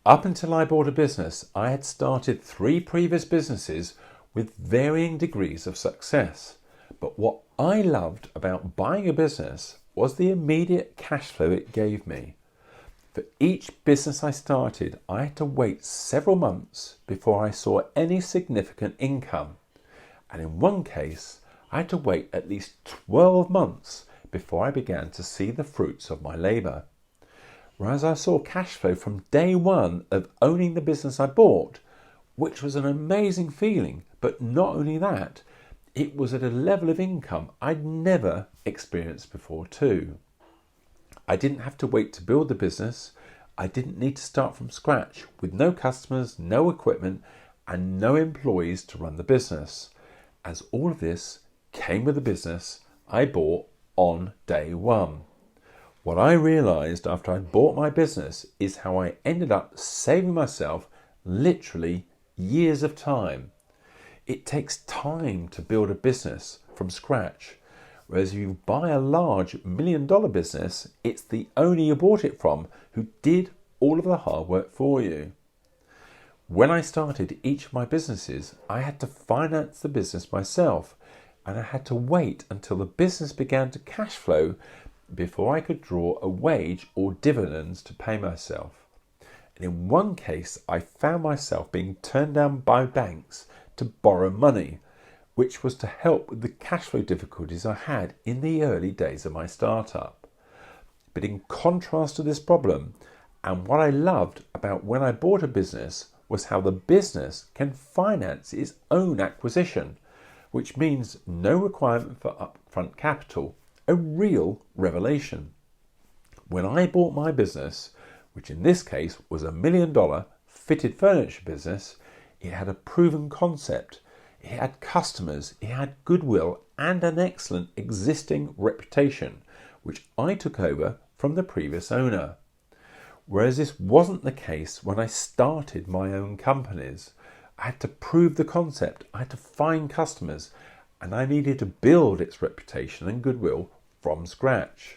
Up until I bought a business, I had started 3 previous businesses with varying degrees of success. But what I loved about buying a business was the immediate cash flow it gave me. For each business I started, I had to wait several months before I saw any significant income. And in one case, I had to wait at least 12 months before I began to see the fruits of my labour. Whereas I saw cash flow from day one of owning the business I bought, which was an amazing feeling, but not only that, it was at a level of income I'd never experienced before too. I didn't have to wait to build the business. I didn't need to start from scratch with no customers, no equipment, and no employees to run the business, as all of this came with the business I bought on day one. What I realised after I bought my business is how I ended up saving myself literally years of time. It takes time to build a business from scratch, whereas if you buy a large $1 million business, it's the owner you bought it from who did all of the hard work for you. When I started each of my businesses, I had to finance the business myself, and I had to wait until the business began to cash flow before I could draw a wage or dividends to pay myself. And in one case, I found myself being turned down by banks to borrow money, which was to help with the cash flow difficulties I had in the early days of my startup. But in contrast to this problem, and what I loved about when I bought a business was how the business can finance its own acquisition, which means no requirement for upfront capital, a real revelation. When I bought my business, which in this case was a $1 million fitted furniture business, it had a proven concept, it had customers, it had goodwill and an excellent existing reputation, which I took over from the previous owner. Whereas this wasn't the case when I started my own companies. I had to prove the concept, I had to find customers, and I needed to build its reputation and goodwill from scratch.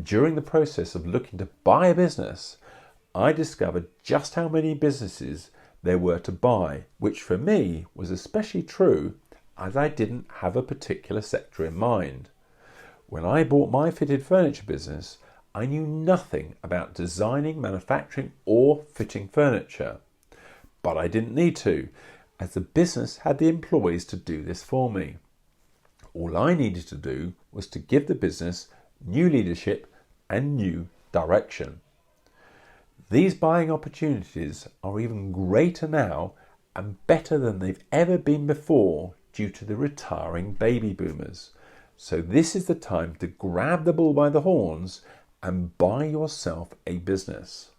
During the process of looking to buy a business, I discovered just how many businesses there were to buy, which for me was especially true as I didn't have a particular sector in mind. When I bought my fitted furniture business, I knew nothing about designing, manufacturing or fitting furniture. But I didn't need to, as the business had the employees to do this for me. All I needed to do was to give the business new leadership and new direction. These buying opportunities are even greater now and better than they've ever been before due to the retiring baby boomers. So this is the time to grab the bull by the horns and buy yourself a business.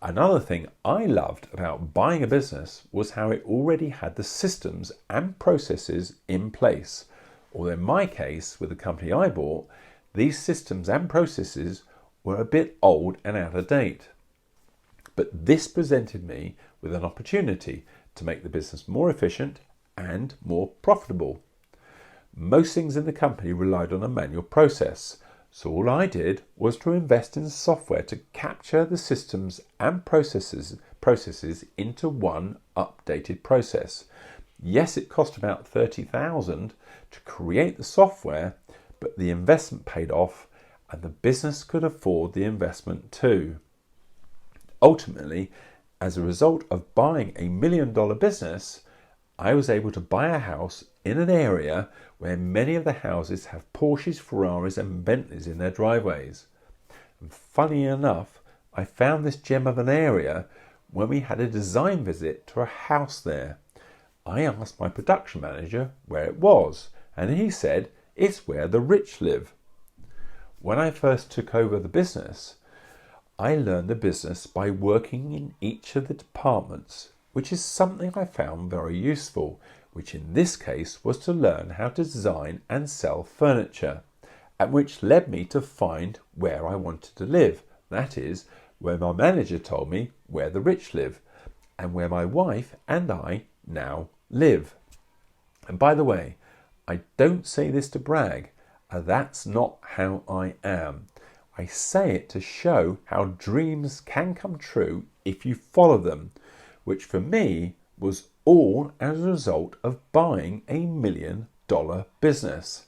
Another thing I loved about buying a business was how it already had the systems and processes in place. Although in my case, with the company I bought, these systems and processes were a bit old and out of date. But this presented me with an opportunity to make the business more efficient and more profitable. Most things in the company relied on a manual process, so all I did was to invest in software to capture the systems and processes into one updated process. Yes, it cost about $30,000 to create the software, but the investment paid off and the business could afford the investment too. Ultimately, as a result of buying a $1 million business, I was able to buy a house in an area where many of the houses have Porsches, Ferraris and Bentleys in their driveways. And funny enough, I found this gem of an area when we had a design visit to a house there. I asked my production manager where it was, and he said it's where the rich live. When I first took over the business, I learned the business by working in each of the departments, which is something I found very useful, which in this case was to learn how to design and sell furniture, and which led me to find where I wanted to live. That is, where my manager told me where the rich live, and where my wife and I now live. And by the way, I don't say this to brag, that's not how I am. I say it to show how dreams can come true if you follow them, which for me was all as a result of buying $1 million business.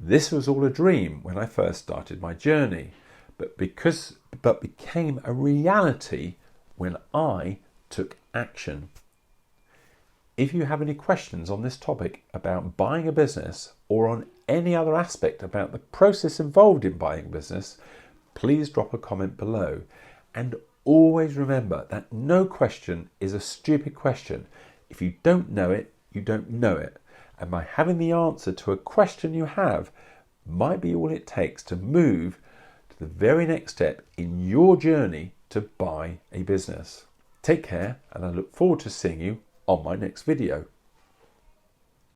This was all a dream when I first started my journey, but became a reality when I took action. If you have any questions on this topic about buying a business or on any other aspect about the process involved in buying a business, please drop a comment below. And always remember that no question is a stupid question. If you don't know it, you don't know it. And by having the answer to a question you have might be all it takes to move to the very next step in your journey to buy a business. Take care, and I look forward to seeing you on my next video.